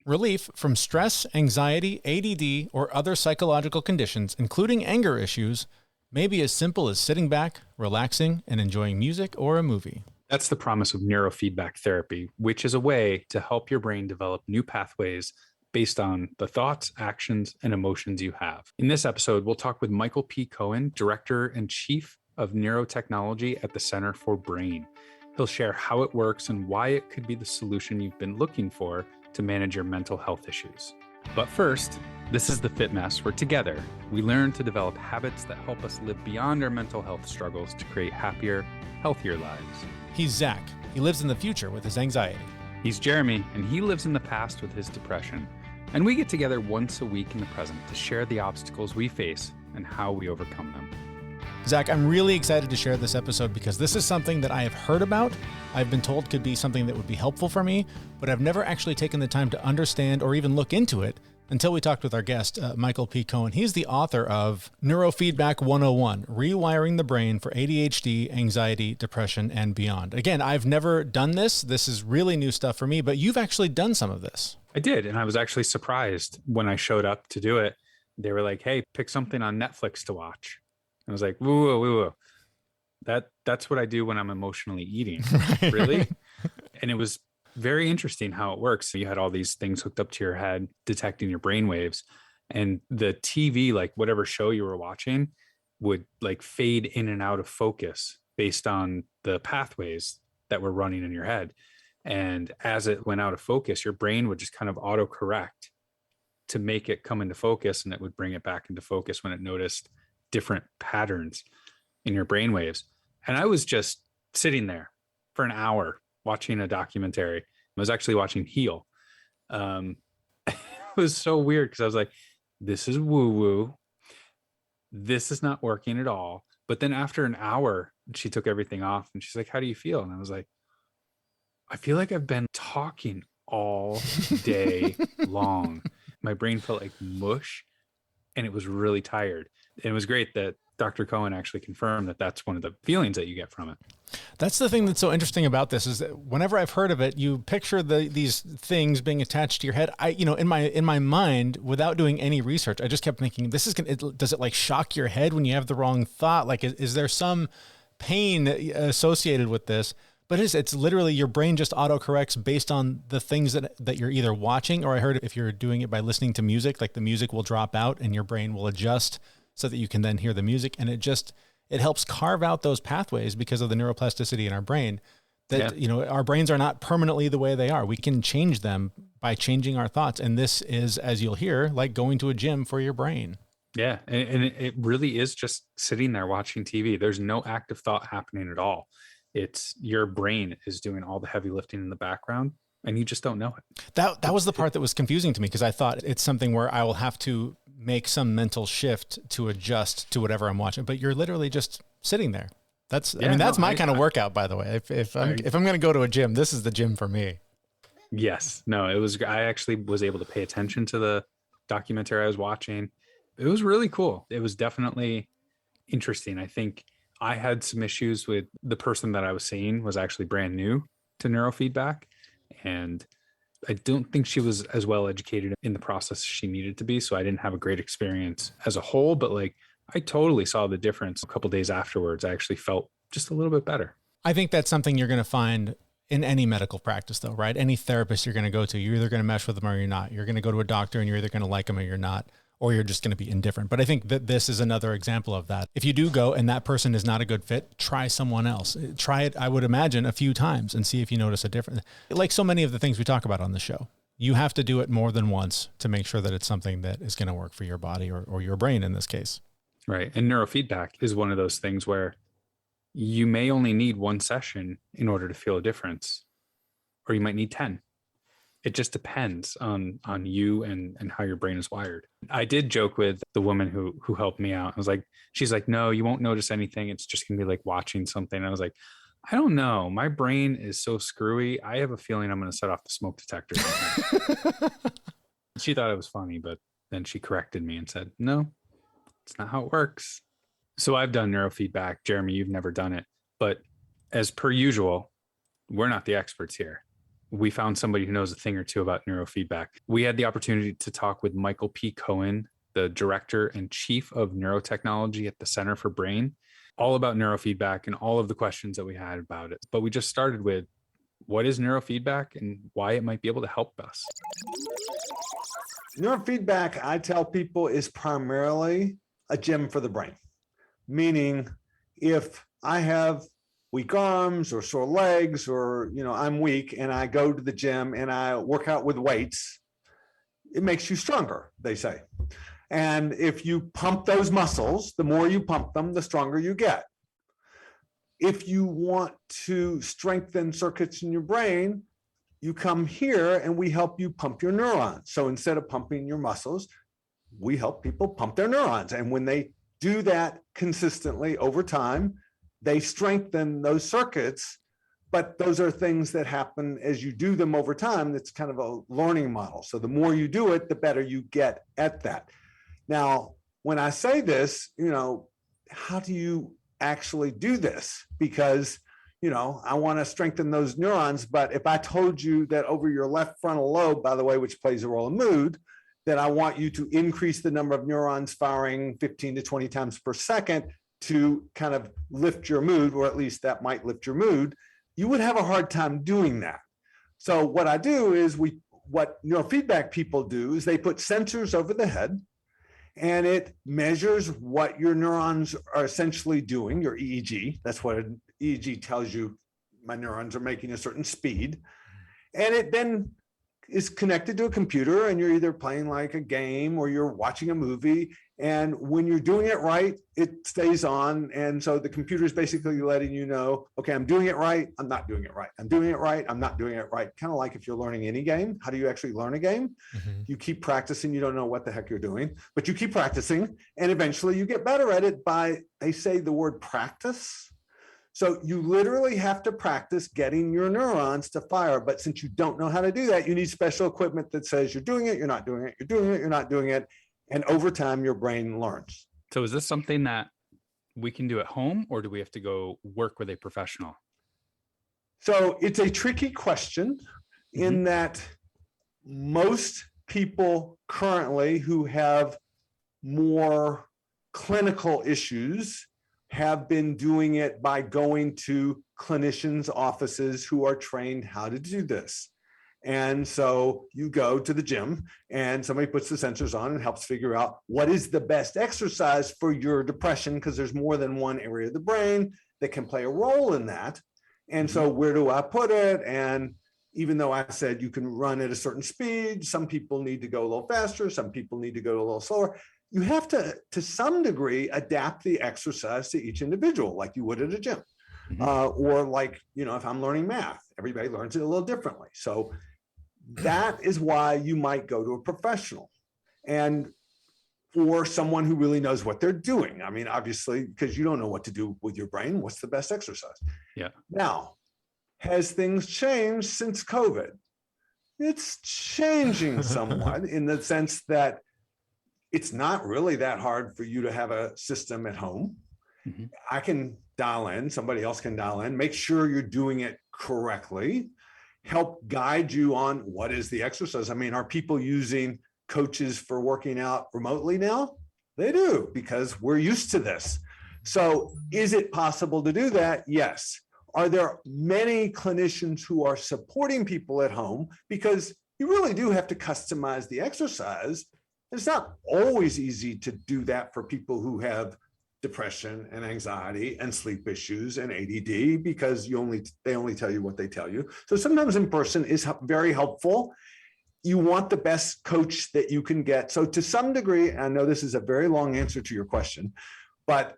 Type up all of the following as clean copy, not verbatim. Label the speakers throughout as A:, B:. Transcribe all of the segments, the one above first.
A: Relief from stress, anxiety, ADD, or other psychological conditions, including anger issues, may be as simple as sitting back, relaxing, and enjoying music or a movie.
B: That's the promise of neurofeedback therapy, which is a way to help your brain develop new pathways based on the thoughts, actions, and emotions you have. In this episode, we'll talk with Michael P. Cohen, Director and Chief of Neurotechnology at the Center for Brain. He'll share how it works and why it could be the solution you've been looking for to manage your mental health issues. But first, this is the Fit Mess, where together we learn to develop habits that help us live beyond our mental health struggles to create happier, healthier lives.
A: He's Zach. He lives in the future with his anxiety.
B: He's Jeremy, and he lives in the past with his depression. And we get together once a week in the present to share the obstacles we face and how we overcome them.
A: Zach, I'm really excited to share this episode because this is something that I have heard about. I've been told could be something that would be helpful for me, but I've never actually taken the time to understand or even look into it until we talked with our guest, Michael P. Cohen. He's the author of Neurofeedback 101, Rewiring the Brain for ADHD, Anxiety, Depression, and Beyond. Again, I've never done this. This is really new stuff for me, but you've actually done some of this.
B: I did, and I was actually surprised when I showed up to do it. They were like, hey, pick something on Netflix to watch. I was like, whoa. That's what I do when I'm emotionally eating. Right. Really? And it was very interesting how it works. So you had all these things hooked up to your head, detecting your brain waves. And the TV, like whatever show you were watching, would like fade in and out of focus based on the pathways that were running in your head. And as it went out of focus, your brain would just kind of autocorrect to make it come into focus, and it would bring it back into focus when it noticed different patterns in your brain waves. And I was just sitting there for an hour watching a documentary. I was actually watching Heal. It was so weird because I was like, this is woo-woo. This is not working at all. But then after an hour, she took everything off and she's like, how do you feel? And I was like, I feel like I've been talking all day long. My brain felt like mush and it was really tired. And it was great that Dr. Cohen actually confirmed that that's one of the feelings that you get from it.
A: That's the thing that's so interesting about this is that whenever I've heard of it, you picture these things being attached to your head. In my mind, without doing any research, I just kept thinking, does it like shock your head when you have the wrong thought? Like, is there some pain associated with this? But it's literally your brain just autocorrects based on the things that you're either watching, or I heard if you're doing it by listening to music, like the music will drop out and your brain will adjust so that you can then hear the music. And it helps carve out those pathways because of the neuroplasticity in our brain that, our brains are not permanently the way they are. We can change them by changing our thoughts. And this is, as you'll hear, like going to a gym for your brain.
B: Yeah. And it really is just sitting there watching TV. There's no active thought happening at all. It's your brain is doing all the heavy lifting in the background and you just don't know it.
A: That was the part that was confusing to me because I thought it's something where I will have to make some mental shift to adjust to whatever I'm watching, but you're literally just sitting there. That's my kind of workout, by the way. If I'm going to go to a gym, this is the gym for me.
B: Yes. No, I actually was able to pay attention to the documentary I was watching. It was really cool. It was definitely interesting. I think I had some issues with the person that I was seeing was actually brand new to neurofeedback. And I don't think she was as well educated in the process as she needed to be. So I didn't have a great experience as a whole, but like I totally saw the difference a couple of days afterwards. I actually felt just a little bit better.
A: I think that's something you're going to find in any medical practice though, right? Any therapist you're going to go to, you're either going to mesh with them or you're not. You're going to go to a doctor and you're either going to like them or you're not, or you're just going to be indifferent. But I think that this is another example of that. If you do go and that person is not a good fit, try someone else. Try it, I would imagine, a few times and see if you notice a difference. Like so many of the things we talk about on the show, you have to do it more than once to make sure that it's something that is going to work for your body or your brain in this case.
B: Right. And neurofeedback is one of those things where you may only need one session in order to feel a difference, or you might need 10. It just depends on you and how your brain is wired. I did joke with the woman who helped me out. I was like, she's like, no, you won't notice anything. It's just gonna be like watching something. And I was like, I don't know. My brain is so screwy. I have a feeling I'm going to set off the smoke detector. She thought it was funny, but then she corrected me and said, no, it's not how it works. So I've done neurofeedback. Jeremy, you've never done it, but as per usual, we're not the experts here. we found somebody who knows a thing or two about neurofeedback. We had the opportunity to talk with Michael P. Cohen, the director and chief of neurotechnology at the Center for Brain, all about neurofeedback and all of the questions that we had about it. But we just started with what is neurofeedback and why it might be able to help us.
C: Neurofeedback, I tell people, is primarily a gym for the brain. Meaning, if I have weak arms or sore legs, or I'm weak and I go to the gym and I work out with weights, it makes you stronger, they say. And if you pump those muscles, the more you pump them, the stronger you get. If you want to strengthen circuits in your brain, you come here and we help you pump your neurons. So instead of pumping your muscles, we help people pump their neurons. And when they do that consistently over time, they strengthen those circuits. But those are things that happen as you do them over time. That's kind of a learning model. So the more you do it, the better you get at that. Now, when I say this, how do you actually do this? Because, I want to strengthen those neurons. But if I told you that over your left frontal lobe, by the way, which plays a role in mood, that I want you to increase the number of neurons firing 15 to 20 times per second to kind of lift your mood, or at least that might lift your mood, you would have a hard time doing that. So what I do is what neurofeedback people do is they put sensors over the head, and it measures what your neurons are essentially doing, your EEG. That's what an EEG tells you. My neurons are making a certain speed. And it then is connected to a computer, and you're either playing like a game or you're watching a movie. And when you're doing it right, it stays on. And so the computer is basically letting you know, okay, I'm doing it right, I'm not doing it right. I'm doing it right, I'm not doing it right. Kind of like if you're learning any game. How do you actually learn a game? Mm-hmm. You keep practicing, you don't know what the heck you're doing, but you keep practicing, and eventually you get better at it by, they say the word practice. So you literally have to practice getting your neurons to fire. But since you don't know how to do that, you need special equipment that says you're doing it, you're not doing it, you're doing it, you're not doing it. And over time, your brain learns.
B: So is this something that we can do at home, or do we have to go work with a professional?
C: So it's a tricky question in that most people currently who have more clinical issues have been doing it by going to clinicians' offices who are trained how to do this. And so you go to the gym and somebody puts the sensors on and helps figure out what is the best exercise for your depression, because there's more than one area of the brain that can play a role in that. And so where do I put it? And even though I said you can run at a certain speed, some people need to go a little faster, some people need to go a little slower. You have to some degree, adapt the exercise to each individual, like you would at a gym. Or like, if I'm learning math, everybody learns it a little differently. So that is why you might go to a professional, and or someone who really knows what they're doing. I mean, obviously, because you don't know what to do with your brain, what's the best exercise?
B: Yeah.
C: Now, has things changed since COVID? It's changing somewhat in the sense that it's not really that hard for you to have a system at home. I can dial in, somebody else can dial in, make sure you're doing it correctly, help guide you on what is the exercise. I mean, are people using coaches for working out remotely now? They do, because we're used to this. So is it possible to do that? Yes. Are there many clinicians who are supporting people at home? Because you really do have to customize the exercise. It's not always easy to do that for people who have depression and anxiety and sleep issues and ADD, because they only tell you what they tell you. So sometimes in person is very helpful. You want the best coach that you can get. So to some degree, I know this is a very long answer to your question, but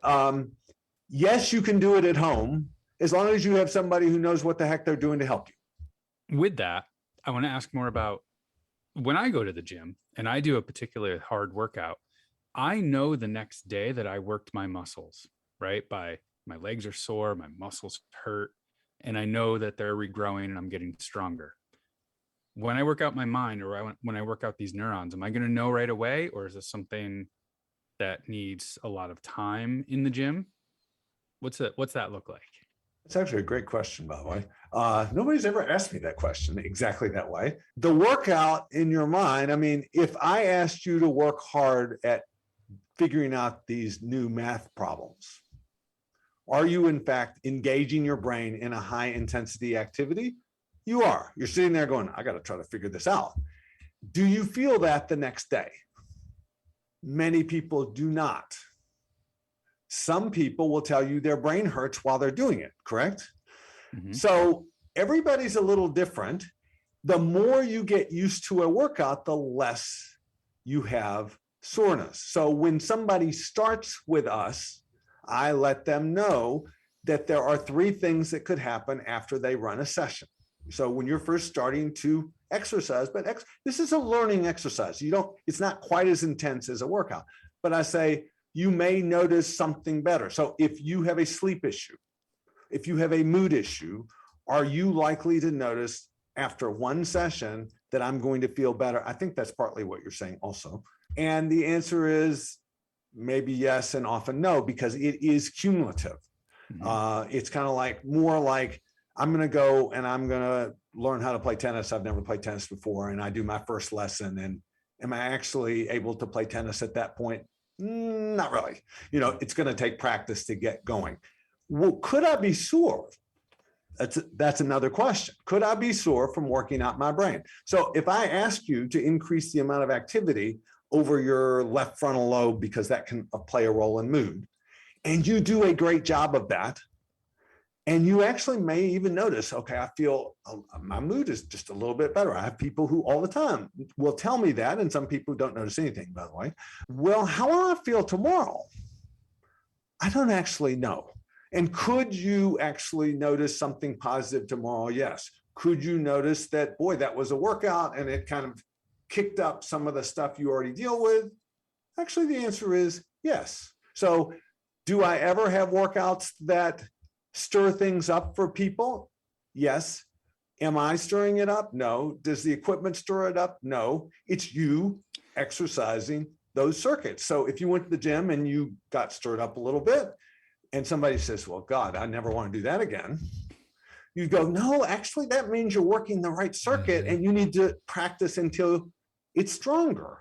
C: yes, you can do it at home as long as you have somebody who knows what the heck they're doing to help you.
B: With that, I want to ask more about when I go to the gym and I do a particularly hard workout. I know the next day that I worked my muscles, right? My legs are sore, my muscles hurt, and I know that they're regrowing and I'm getting stronger. When I work out my mind, or when I work out these neurons, am I going to know right away? Or is this something that needs a lot of time in the gym? What's that look like?
C: It's actually a great question, by the way. Nobody's ever asked me that question exactly that way. The workout in your mind, I mean, if I asked you to work hard at figuring out these new math problems, are you in fact engaging your brain in a high intensity activity? You are. You're sitting there going, I got to try to figure this out. Do you feel that the next day? Many people do not. Some people will tell you their brain hurts while they're doing it, correct? Mm-hmm. So everybody's a little different. The more you get used to a workout, the less you have soreness. So when somebody starts with us, I let them know that there are 3 things that could happen after they run a session. So when you're first starting to exercise, but this is a learning exercise. It's not quite as intense as a workout, but I say, you may notice something better. So if you have a sleep issue, if you have a mood issue, are you likely to notice after one session that I'm going to feel better? I think that's partly what you're saying also. And the answer is maybe yes and often no, because it is cumulative. Mm-hmm. It's kind of like more like I'm going to go and I'm going to learn how to play tennis. I've never played tennis before. And I do my first lesson. And am I actually able to play tennis at that point? Not really. It's going to take practice to get going. Well, could I be sore? That's another question. Could I be sore from working out my brain? So if I ask you to increase the amount of activity over your left frontal lobe, because that can play a role in mood, and you do a great job of that, and you actually may even notice, okay, I feel my mood is just a little bit better. I have people who all the time will tell me that, and some people don't notice anything, by the way. Well, how will I feel tomorrow? I don't actually know. And could you actually notice something positive tomorrow? Yes. Could you notice that, boy, that was a workout and it kind of kicked up some of the stuff you already deal with? Actually, the answer is yes. So do I ever have workouts that stir things up for people? Yes. Am I stirring it up? No. Does the equipment stir it up? No. It's you exercising those circuits. So if you went to the gym and you got stirred up a little bit and somebody says, well, God, I never want to do that again, you go, no, actually, that means you're working the right circuit and you need to practice until it's stronger.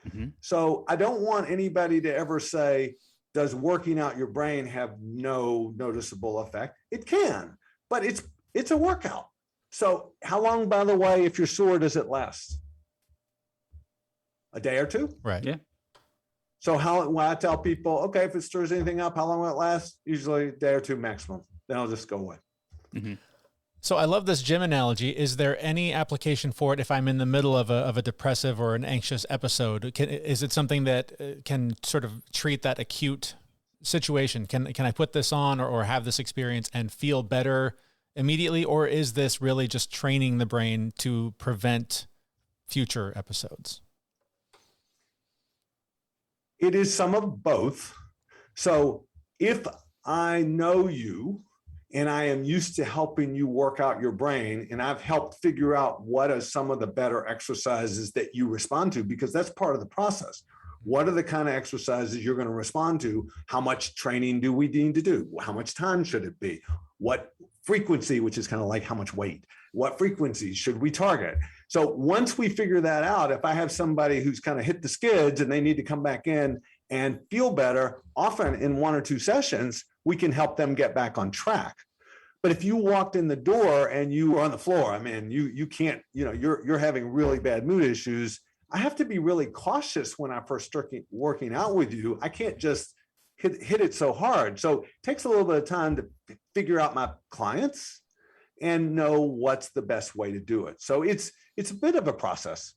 C: Mm-hmm. So I don't want anybody to ever say, does working out your brain have no noticeable effect? It can, but it's a workout. So how long, by the way, if you're sore, does it last? A day or two?
A: Right.
B: Yeah.
C: So when I tell people, okay, if it stirs anything up, how long will it last? Usually a day or two maximum. Then I'll just go away.
A: Mm-hmm. So I love this gym analogy. Is there any application for it if I'm in the middle of a depressive or an anxious episode? Is it something that can sort of treat that acute situation? Can I put this on or have this experience and feel better immediately? Or is this really just training the brain to prevent future episodes?
C: It is some of both. So if I know you and I am used to helping you work out your brain, and I've helped figure out what are some of the better exercises that you respond to, because that's part of the process. What are the kind of exercises you're going to respond to? How much training do we need to do? How much time should it be? What frequency, which is kind of like how much weight, what frequency should we target? So once we figure that out, if I have somebody who's kind of hit the skids and they need to come back in and feel better, often in 1 or 2 sessions, we can help them get back on track. But if you walked in the door and you were on the floor, I mean, you can't, you're having really bad mood issues. I have to be really cautious when I first start working out with you. I can't just hit it so hard. So it takes a little bit of time to figure out my clients and know what's the best way to do it. So it's a bit of a process.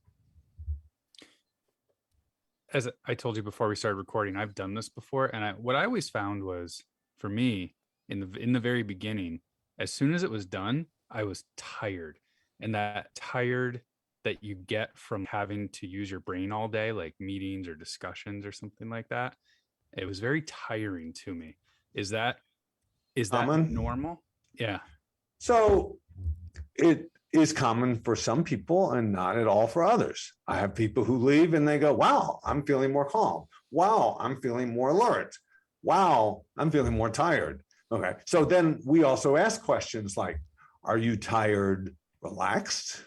B: As I told you before we started recording, I've done this before. And what I always found was, for me, in the very beginning, as soon as it was done, I was tired. And that tired that you get from having to use your brain all day, like meetings or discussions or something like that, it was very tiring to me. Is that normal? Yeah.
C: So it is common for some people and not at all for others. I have people who leave and they go, wow, I'm feeling more calm. Wow, I'm feeling more alert. Wow, I'm feeling more tired. Okay. So then we also ask questions like, are you tired, relaxed?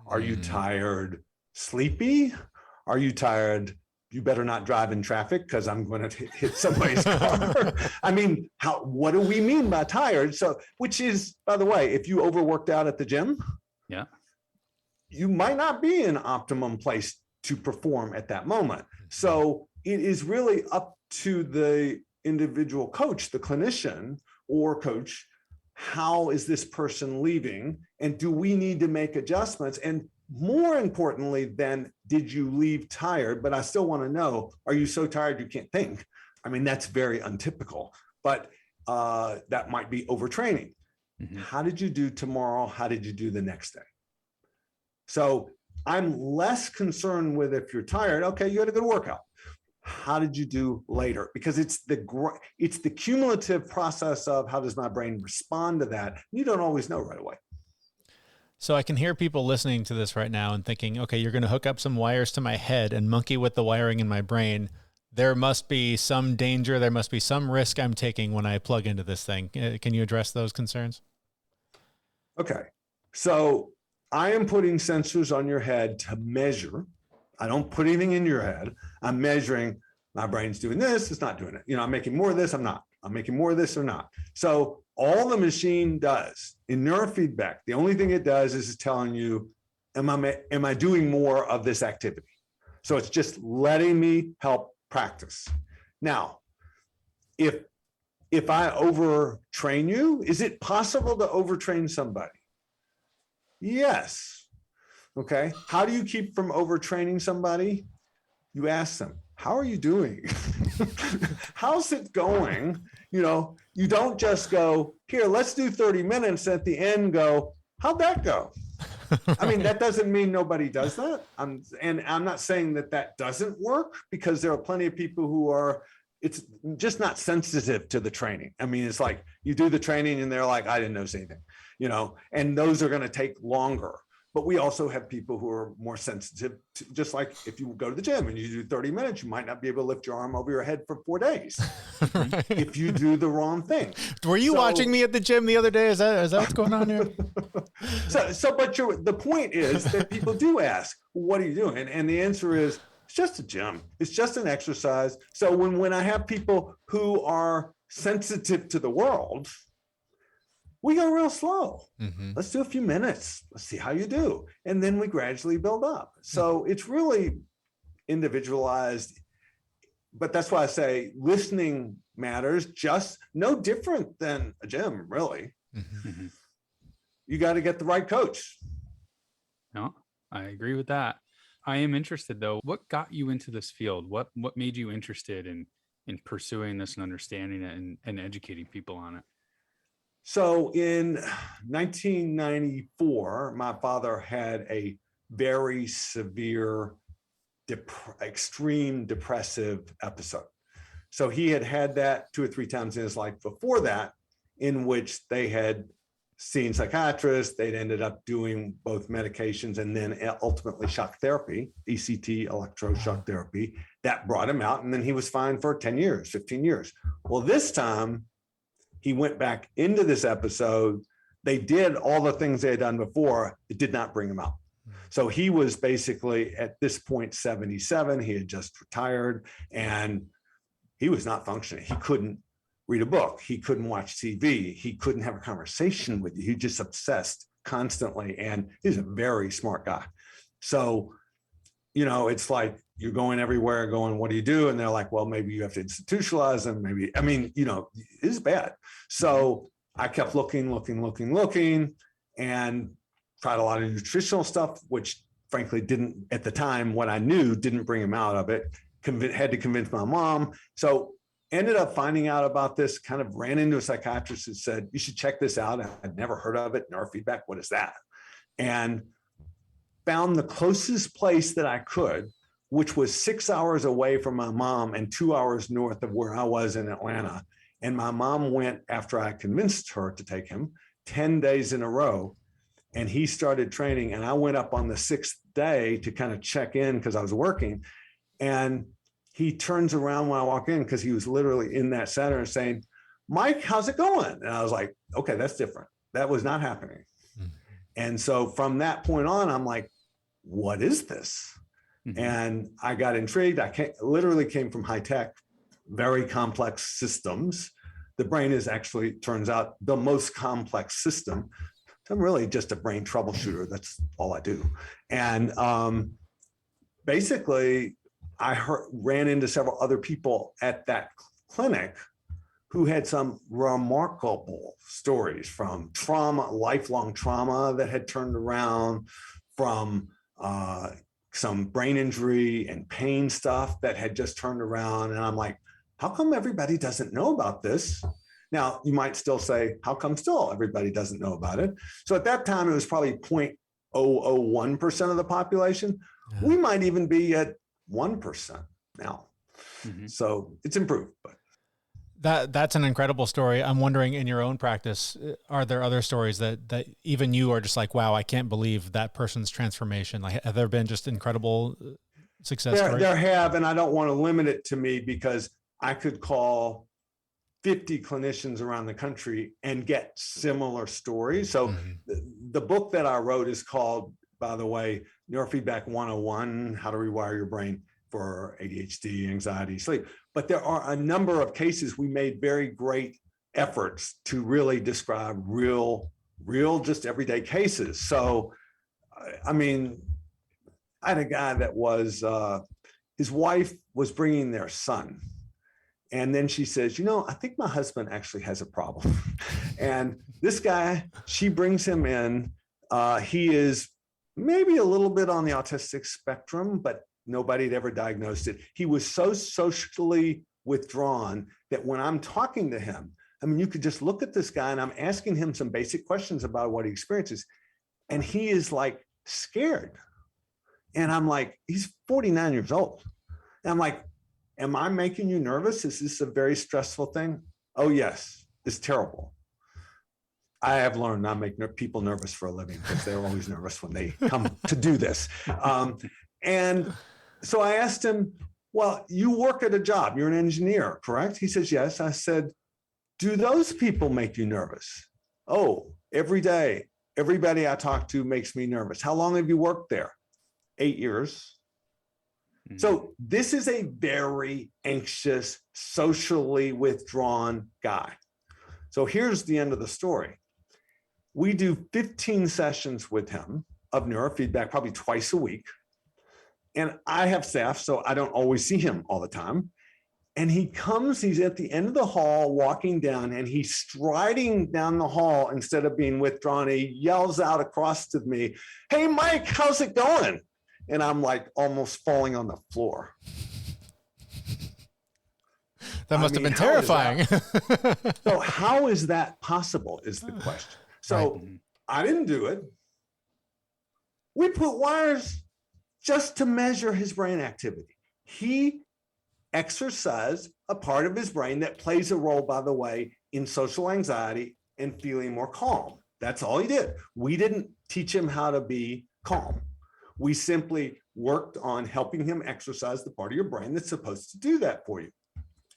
C: Are you tired, sleepy? Are you tired? You better not drive in traffic because I'm going to hit somebody's car. I mean, what do we mean by tired? So, which is, by the way, if you overworked out at the gym,
B: Yeah,
C: you might not be in optimum place to perform at that moment. So it is really up to the individual coach, the clinician or coach, how is this person leaving? And do we need to make adjustments? And more importantly than did you leave tired, but I still want to know, are you so tired you can't think? I mean, that's very untypical, but that might be overtraining. How did you do tomorrow? How did you do the next day? So I'm less concerned with if you're tired, okay, you had a good workout. How did you do later? Because it's the cumulative process of how does my brain respond to that? You don't always know right away.
A: So I can hear people listening to this right now and thinking, okay, you're going to hook up some wires to my head and monkey with the wiring in my brain. There must be some danger. There must be some risk I'm taking when I plug into this thing. Can you address those concerns?
C: Okay. So I am putting sensors on your head to measure. I don't put anything in your head. I'm measuring my brain's doing this. It's not doing it. You know, I'm making more of this. I'm not. I'm making more of this or not. So all the machine does in neurofeedback, the only thing it does is telling you, am I doing more of this activity? So it's just letting me help practice. Now, if I overtrain you, is it possible to overtrain somebody? Yes. Okay. How do you keep from overtraining somebody? You ask them, how are you doing? How's it going? You know, you don't just go, here, let's do 30 minutes. At the end, go, how'd that go? I mean, that doesn't mean nobody does that. And I'm not saying that doesn't work, because there are plenty of people who are, it's just not sensitive to the training. I mean, it's like you do the training and they're like, I didn't notice anything, you know, and those are going to take longer. But we also have people who are more sensitive to, just like if you go to the gym and you do 30 minutes, you might not be able to lift your arm over your head for 4 days
A: Right.
C: if you do the wrong thing.
A: Were you watching me at the gym the other day? Is that what's going on here?
C: But the point is that people do ask, what are you doing? And the answer is, it's just a gym. It's just an exercise. So when I have people who are sensitive to the world, we go real slow. Let's do a few minutes. Let's see how you do. And then we gradually build up. So it's really individualized. But that's why I say listening matters, just no different than a gym, really. You got to get the right coach.
B: No, I agree with that. I am interested though. What got you into this field? What made you interested in pursuing this and understanding it and educating people on it?
C: So in 1994, my father had a very severe, extreme depressive episode. So he had that 2 or 3 times in his life before that, in which they had seen psychiatrists. They'd ended up doing both medications and then ultimately shock therapy, ECT, electroshock therapy. That brought him out. And then he was fine for 10 years, 15 years. Well, this time, he went back into this episode. They did all the things they had done before. It did not bring him out. So he was basically at this point 77. He had just retired and he was not functioning. He couldn't read a book. He couldn't watch TV. He couldn't have a conversation with you. He just obsessed constantly. And he's a very smart guy. So, you know, it's like you're going everywhere going, what do you do? And they're like, well, maybe you have to institutionalize them. Maybe, I mean, you know, it's bad. So I kept looking and tried a lot of nutritional stuff, which frankly didn't, at the time, what I knew didn't bring him out of it. Had to convince my mom. So ended up finding out about this, kind of ran into a psychiatrist and said, you should check this out. I'd never heard of it. Neurofeedback, what is that? And found the closest place that I could, which was 6 hours away from my mom and 2 hours north of where I was in Atlanta. And my mom went after I convinced her to take him 10 days in a row. And he started training. And I went up on the 6th day to kind of check in because I was working. And he turns around when I walk in, because he was literally in that center saying, Mike, how's it going? And I was like, okay, that's different. That was not happening. Mm-hmm. And so from that point on, I'm like, what is this? Mm-hmm. And I got intrigued. I literally came from high tech, very complex systems. The brain is actually, turns out, the most complex system. I'm really just a brain troubleshooter. That's all I do. And basically, I ran into several other people at that clinic who had some remarkable stories from trauma, lifelong trauma that had turned around, from some brain injury and pain stuff that had just turned around. And I'm like, how come everybody doesn't know about this? Now, you might still say, how come still everybody doesn't know about it? So at that time, it was probably 0.001% of the population. Yeah. We might even be at 1% now. Mm-hmm. So it's improved. But
A: that's an incredible story. I'm wondering, in your own practice, are there other stories that even you are just like, wow, I can't believe that person's transformation? Like, have there been just incredible success stories?
C: There have, and I don't want to limit it to me, because I could call 50 clinicians around the country and get similar stories. So mm-hmm. the book that I wrote is called, by the way, Neurofeedback 101, How to Rewire Your Brain for ADHD, Anxiety, Sleep. But there are a number of cases. We made very great efforts to really describe real, just everyday cases. So, I mean, I had a guy that was, his wife was bringing their son. And then she says, I think my husband actually has a problem. And this guy, she brings him in. He is maybe a little bit on the autistic spectrum, but nobody had ever diagnosed it. He was so socially withdrawn that when I'm talking to him, I mean, you could just look at this guy and I'm asking him some basic questions about what he experiences. And he is like scared. And I'm like, he's 49 years old. And I'm like, am I making you nervous? Is this a very stressful thing? Oh, yes, it's terrible. I have learned not to make people nervous for a living, because they're always nervous when they come to do this. And so I asked him, well, you work at a job. You're an engineer, correct? He says, yes. I said, do those people make you nervous? Oh, every day. Everybody I talk to makes me nervous. How long have you worked there? 8 years. So this is a very anxious, socially withdrawn guy. So here's the end of the story. We do 15 sessions with him of neurofeedback, probably twice a week. And I have staff, so I don't always see him all the time. And he's at the end of the hall walking down, and he's striding down the hall instead of being withdrawn. He yells out across to me, hey, Mike, how's it going? And I'm like almost falling on the floor.
A: That must have been terrifying.
C: So how is that possible is the question. So right. I didn't do it. We put wires just to measure his brain activity. He exercised a part of his brain that plays a role, by the way, in social anxiety and feeling more calm. That's all he did. We didn't teach him how to be calm. We simply worked on helping him exercise the part of your brain that's supposed to do that for you.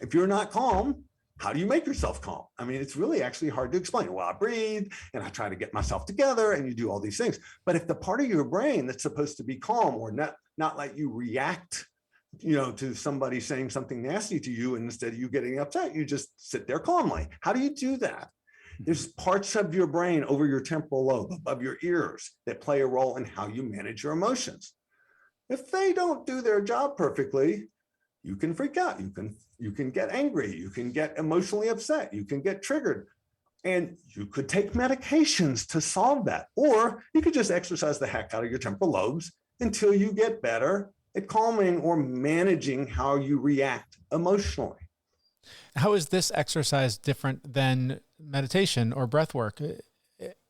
C: If you're not calm, how do you make yourself calm? I mean, it's really actually hard to explain. Well, I breathe and I try to get myself together, and you do all these things. But if the part of your brain that's supposed to be calm, or not let you react, to somebody saying something nasty to you, and instead of you getting upset, you just sit there calmly. How do you do that? There's parts of your brain over your temporal lobe, above your ears, that play a role in how you manage your emotions. If they don't do their job perfectly, you can freak out. You can get angry. You can get emotionally upset. You can get triggered. And you could take medications to solve that. Or you could just exercise the heck out of your temporal lobes until you get better at calming or managing how you react emotionally.
A: How is this exercise different than meditation or breath work?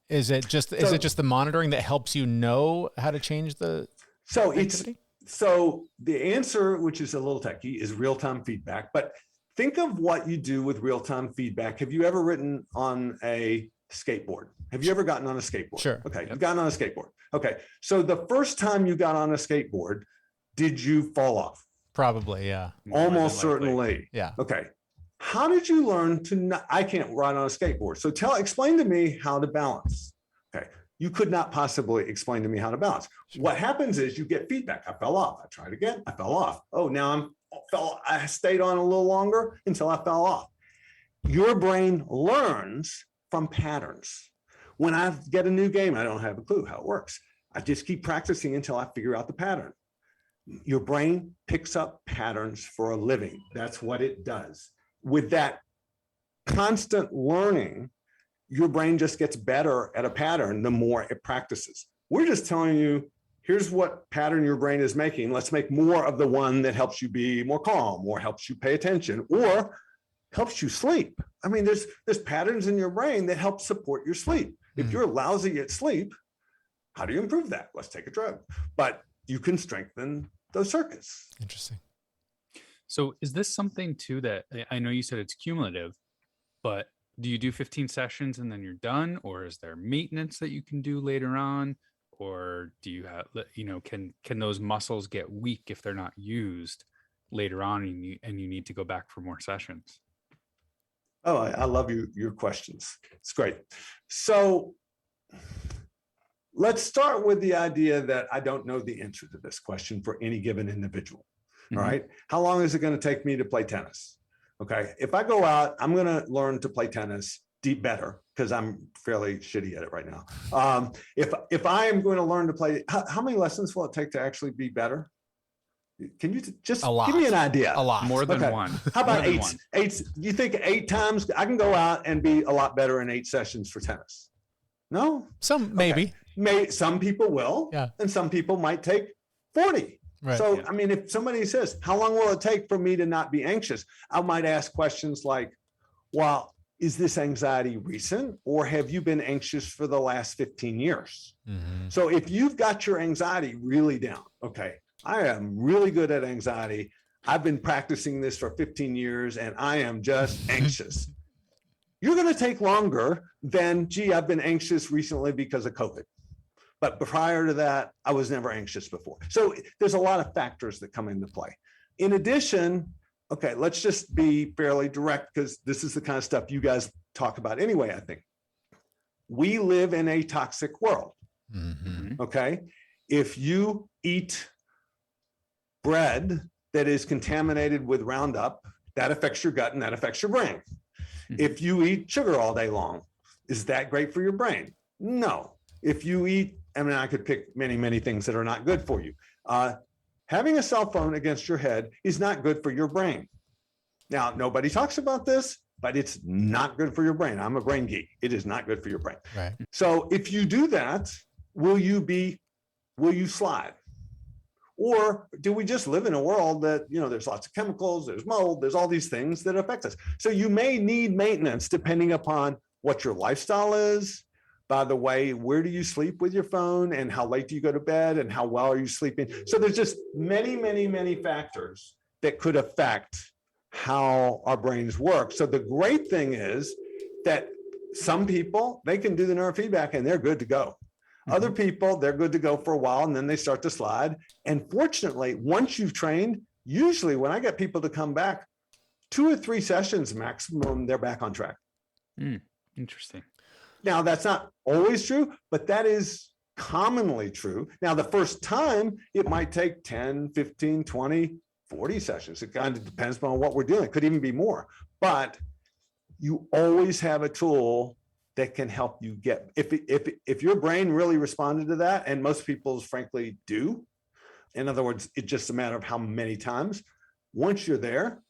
A: Is it just the monitoring that helps you know how to change the activity?
C: So the answer, which is a little techie, is real-time feedback. But think of what you do with real-time feedback. Have you ever ridden on a skateboard? Have you ever gotten on a skateboard?
A: Sure.
C: Okay, you've gotten on a skateboard. Okay, so the first time you got on a skateboard, did you fall off?
A: Probably, yeah.
C: Almost certainly.
A: Yeah.
C: Okay. how did you learn to not, I can't ride on a skateboard. So explain to me how to balance. Okay. You could not possibly explain to me how to balance.
A: Sure.
C: What happens is you get feedback. I fell off. I tried again. I fell off. Oh, now I stayed on a little longer until I fell off. Your brain learns from patterns. When I get a new game, I don't have a clue how it works. I just keep practicing until I figure out the pattern. Your brain picks up patterns for a living. That's what it does. With that constant learning, your brain just gets better at a pattern the more it practices. We're just telling you, here's what pattern your brain is making. Let's make more of the one that helps you be more calm, or helps you pay attention, or helps you sleep. I mean, there's patterns in your brain that help support your sleep. If you're lousy at sleep, how do you improve that? Let's take a drug. But you can strengthen those circuits.
A: Interesting.
B: So is this something too that, I know you said it's cumulative, but do you do 15 sessions and then you're done? Or is there maintenance that you can do later on? Or do you have, can those muscles get weak if they're not used later on and you need to go back for more sessions?
C: Oh, I love your questions. It's great. So let's start with the idea that I don't know the answer to this question for any given individual. All right. How long is it going to take me to play tennis? Okay. If I go out, I'm going to learn to play tennis better because I'm fairly shitty at it right now. If I am going to learn to play, how many lessons will it take to actually be better? Can you just give me an idea?
A: A lot.
B: More than one.
C: How about
B: eight?
C: Eight. You think 8 times I can go out and be a lot better in 8 sessions for tennis? No?
A: Some maybe.
C: Okay. Some people will,
A: yeah.
C: And some people might take 40.
A: Right.
C: So,
B: Yeah.
C: I mean, if somebody says, how long will it take for me to not be anxious? I might ask questions like, well, is this anxiety recent, or have you been anxious for the last 15 years?
A: Mm-hmm.
C: So if you've got your anxiety really down, okay, I am really good at anxiety. I've been practicing this for 15 years and I am just anxious. You're going to take longer than, gee, I've been anxious recently because of COVID. But prior to that, I was never anxious before. So there's a lot of factors that come into play. In addition, okay, let's just be fairly direct because this is the kind of stuff you guys talk about anyway, I think. We live in a toxic world, okay? If you eat bread that is contaminated with Roundup, that affects your gut and that affects your brain. If you eat sugar all day long, is that great for your brain? No. If you eat, I mean, I could pick many, many things that are not good for you. Having a cell phone against your head is not good for your brain. Now, nobody talks about this, but it's not good for your brain. I'm a brain geek. It is not good for your brain.
A: Right.
C: So if you do that, will you slide? Or do we just live in a world that, there's lots of chemicals, there's mold, there's all these things that affect us. So you may need maintenance depending upon what your lifestyle is. By the way, where do you sleep with your phone, and how late do you go to bed, and how well are you sleeping? So there's just many, many, many factors that could affect how our brains work. So the great thing is that some people, they can do the neurofeedback and they're good to go. Other people, they're good to go for a while and then they start to slide. And fortunately, once you've trained, usually when I get people to come back, 2 or 3 sessions maximum, they're back on track.
B: Interesting.
C: Now, that's not always true, but that is commonly true. Now, the first time, it might take 10, 15, 20, 40 sessions. It kind of depends on what we're doing. It could even be more. But you always have a tool that can help you get, if your brain really responded to that, and most people frankly do, in other words, it's just a matter of how many times, once you're there,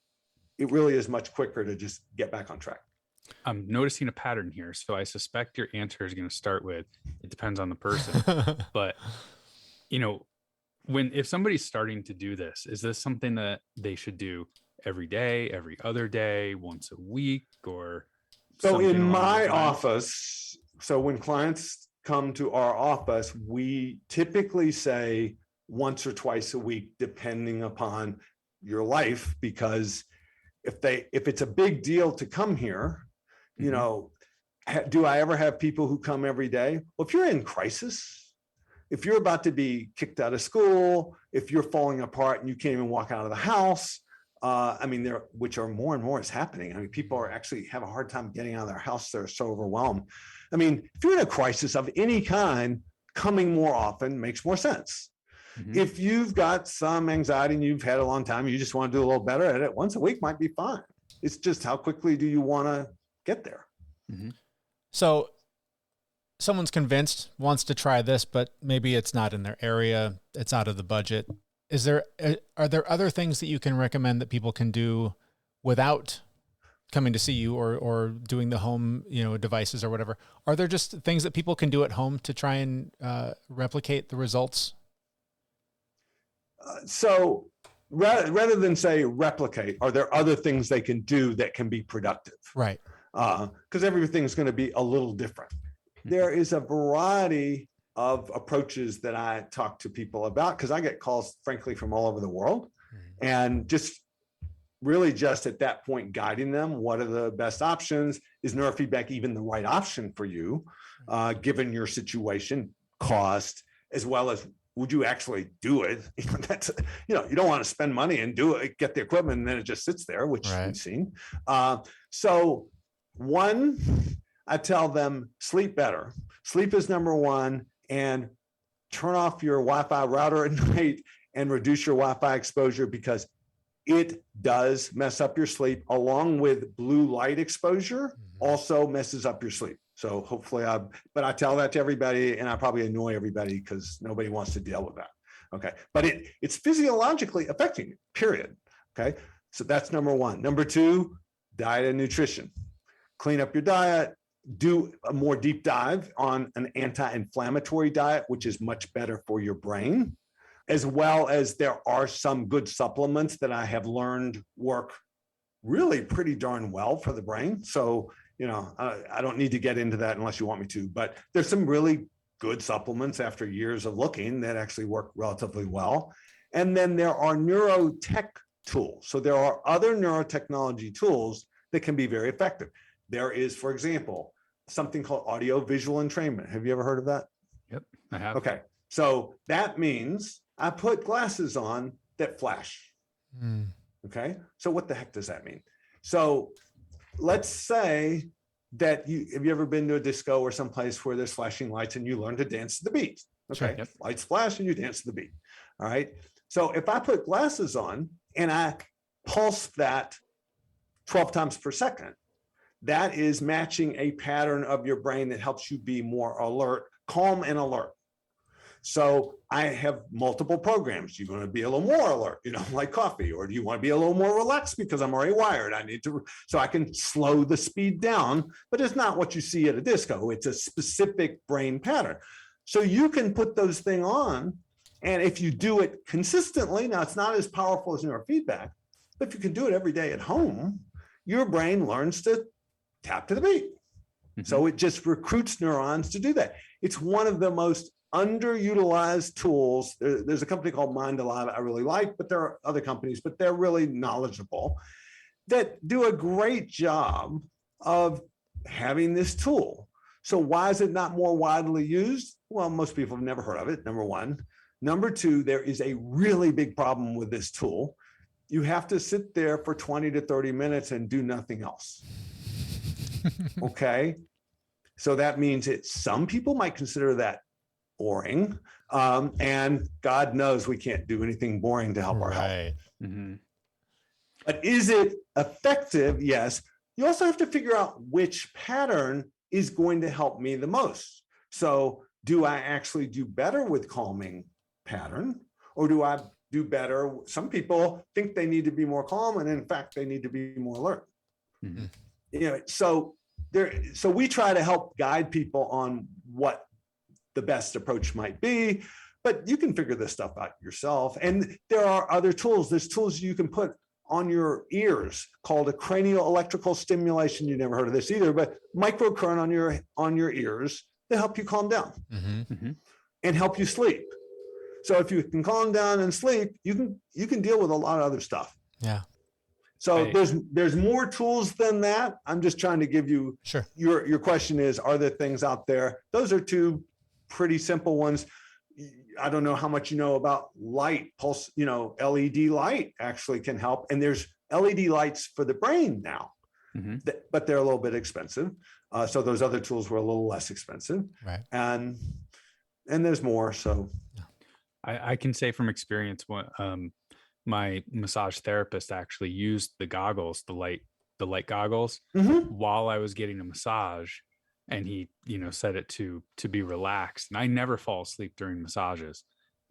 C: it really is much quicker to just get back on track.
B: I'm noticing a pattern here. So I suspect your answer is going to start with, it depends on the person. But, if somebody's starting to do this, is this something that they should do every day, every other day, once a week, or?
C: So in my office, so when clients come to our office, we typically say once or twice a week, depending upon your life, because if it's a big deal to come here, do I ever have people who come every day? Well, if you're in crisis, if you're about to be kicked out of school, if you're falling apart and you can't even walk out of the house, which are more and more is happening. I mean, people are actually have a hard time getting out of their house. They're so overwhelmed. I mean, if you're in a crisis of any kind, coming more often makes more sense. Mm-hmm. If you've got some anxiety and you've had a long time, you just want to do a little better at it, once a week might be fine. It's just how quickly do you want to get there?
A: Mm-hmm. So someone's convinced, wants to try this, but maybe it's not in their area. It's out of the budget. Are there other things that you can recommend that people can do without coming to see you or doing the home, devices or whatever? Are there just things that people can do at home to try and replicate the results?
C: So rather than say replicate, are there other things they can do that can be productive?
A: Right.
C: Because everything's going to be a little different. There is a variety of approaches that I talk to people about, because I get calls, frankly, from all over the world, and just at that point, guiding them. What are the best options? Is neurofeedback even the right option for you, given your situation, cost, as well as would you actually do it? That's, you don't want to spend money and do it, get the equipment, and then it just sits there, which we've seen. So one, I tell them sleep better. Sleep is number one, and turn off your Wi-Fi router at night and reduce your Wi-Fi exposure, because it does mess up your sleep, along with blue light exposure also messes up your sleep. So hopefully but I tell that to everybody, and I probably annoy everybody because nobody wants to deal with that. Okay. But it's physiologically affecting you, period. Okay. So that's number one. Number two, diet and nutrition. Clean up your diet, do a more deep dive on an anti-inflammatory diet, which is much better for your brain, as well as there are some good supplements that I have learned work really pretty darn well for the brain. So, I don't need to get into that unless you want me to, but there's some really good supplements after years of looking that actually work relatively well. And then there are neurotech tools. So there are other neurotechnology tools that can be very effective. There is, for example, something called audio visual entrainment. Have you ever heard of that?
B: Yep, I have.
C: Okay. So that means I put glasses on that flash. Okay. So what the heck does that mean? So let's say that have you ever been to a disco or someplace where there's flashing lights and you learn to dance to the beat? Okay. Sure, yep. Lights flash and you dance to the beat. All right. So if I put glasses on and I pulse that 12 times per second, that is matching a pattern of your brain that helps you be more alert, calm and alert. So I have multiple programs. You want to be a little more alert, like coffee, or do you want to be a little more relaxed because I'm already wired? So I can slow the speed down, but it's not what you see at a disco. It's a specific brain pattern. So you can put those things on, and if you do it consistently, now it's not as powerful as neurofeedback, but if you can do it every day at home, your brain learns to tap to the beat. So it just recruits neurons to do that. It's one of the most underutilized tools. There's a company called Mind Alive I really like, but there are other companies, but they're really knowledgeable, that do a great job of having this tool. So why is it not more widely used? Well, most people have never heard of it, number one. Number two, there is a really big problem with this tool. You have to sit there for 20 to 30 minutes and do nothing else. Okay. So that means some people might consider that boring. And God knows we can't do anything boring to help our health. But is it effective? Yes. You also have to figure out which pattern is going to help me the most. So do I actually do better with calming pattern, or do I do better? Some people think they need to be more calm, and in fact, they need to be more alert. So we try to help guide people on what the best approach might be, but you can figure this stuff out yourself. And there are other tools. There's tools you can put on your ears called a cranial electrical stimulation. You never heard of this either, but microcurrent on your ears to help you calm down and help you sleep. So if you can calm down and sleep, you can deal with a lot of other stuff.
A: Yeah.
C: So there's more tools than that. I'm just trying to give you,
A: sure.
C: Your question is, are there things out there? Those are two pretty simple ones. I don't know how much you know about light, pulse, LED light actually can help. And there's LED lights for the brain now, but they're a little bit expensive. So those other tools were a little less expensive.
A: Right.
C: And there's more. So
B: I can say from experience, my massage therapist actually used the goggles, the light goggles, while I was getting a massage, and he, set it to be relaxed. And I never fall asleep during massages.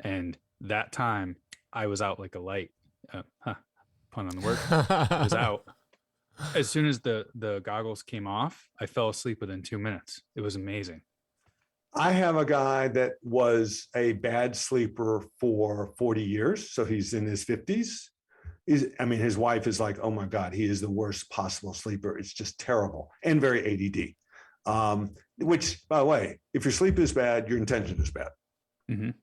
B: And that time I was out like a light. Pun on the word. I was out. As soon as the goggles came off, I fell asleep within 2 minutes. It was amazing.
C: I have a guy that was a bad sleeper for 40 years. So he's in his 50s. His wife is like, oh my God, he is the worst possible sleeper. It's just terrible and very ADD. Which, by the way, if your sleep is bad, your intention is bad. And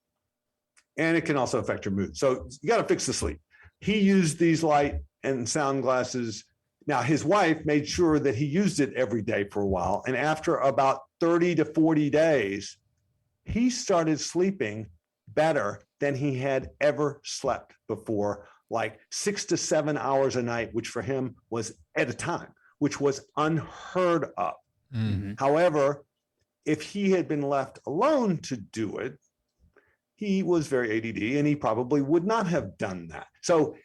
C: it can also affect your mood. So you got to fix the sleep. He used these light and sound glasses. Now, his wife made sure that he used it every day for a while. And after about 30 to 40 days, he started sleeping better than he had ever slept before, like 6 to 7 hours a night, which for him was at a time, which was unheard of. However, if he had been left alone to do it, he was very ADD and he probably would not have done that. So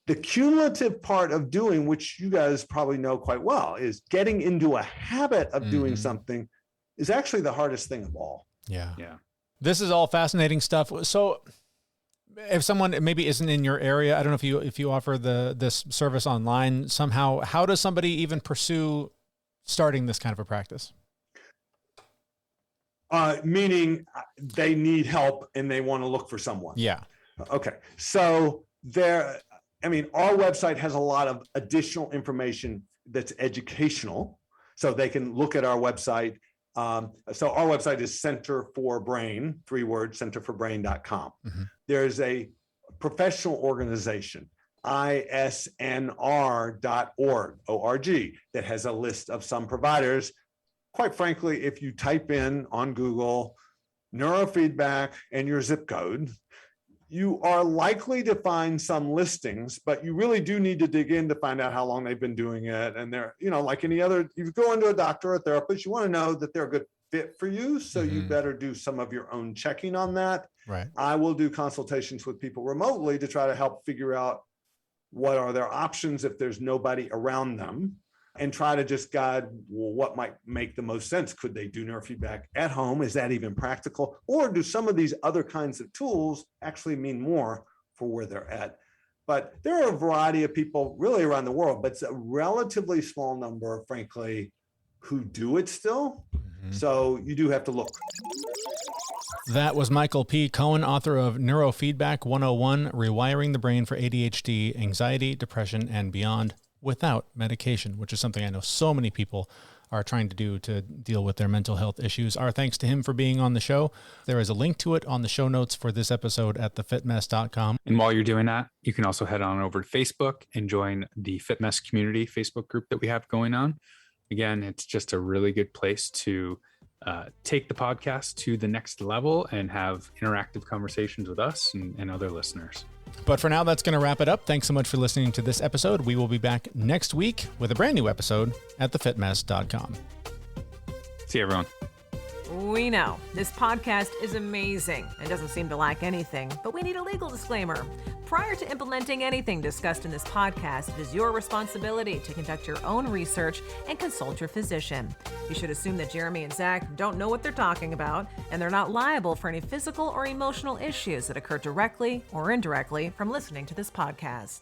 C: the cumulative part of doing, which you guys probably know quite well, is getting into a habit of doing something is actually the hardest thing of all.
A: Yeah. This is all fascinating stuff. So if someone maybe isn't in your area, I don't know if you offer this service online somehow, how does somebody even pursue starting this kind of a practice?
C: Meaning they need help and they want to look for someone.
A: Yeah.
C: Okay. So our website has a lot of additional information that's educational. So they can look at our website. So our website is Center for Brain, 3 words, centerforbrain.com. There's a professional organization, isnr.org, that has a list of some providers. Quite frankly, if you type in on Google neurofeedback and your zip code, you are likely to find some listings, but you really do need to dig in to find out how long they've been doing it. And they're, like any other, you go into a doctor or a therapist, you want to know that they're a good fit for you. So you better do some of your own checking on that.
A: Right.
C: I will do consultations with people remotely to try to help figure out what are their options if there's nobody around them, and try to just guide, well, what might make the most sense. Could they do neurofeedback at home? Is that even practical? Or do some of these other kinds of tools actually mean more for where they're at? But there are a variety of people really around the world, but it's a relatively small number, frankly, who do it still. So you do have to look.
A: That was Michael P. Cohen, author of Neurofeedback 101, Rewiring the Brain for ADHD, Anxiety, Depression, and Beyond, without medication, which is something I know so many people are trying to do to deal with their mental health issues. Our thanks to him for being on the show. There is a link to it on the show notes for this episode at thefitmess.com.
B: And while you're doing that, you can also head on over to Facebook and join the FitMess community Facebook group that we have going on. Again, it's just a really good place to take the podcast to the next level and have interactive conversations with us and other listeners.
A: But for now, that's going to wrap it up. Thanks so much for listening to this episode. We will be back next week with a brand new episode at thefitmess.com.
B: See you, everyone.
D: We know this podcast is amazing and doesn't seem to lack anything, but we need a legal disclaimer. Prior to implementing anything discussed in this podcast, it is your responsibility to conduct your own research and consult your physician. You should assume that Jeremy and Zach don't know what they're talking about, and they're not liable for any physical or emotional issues that occur directly or indirectly from listening to this podcast.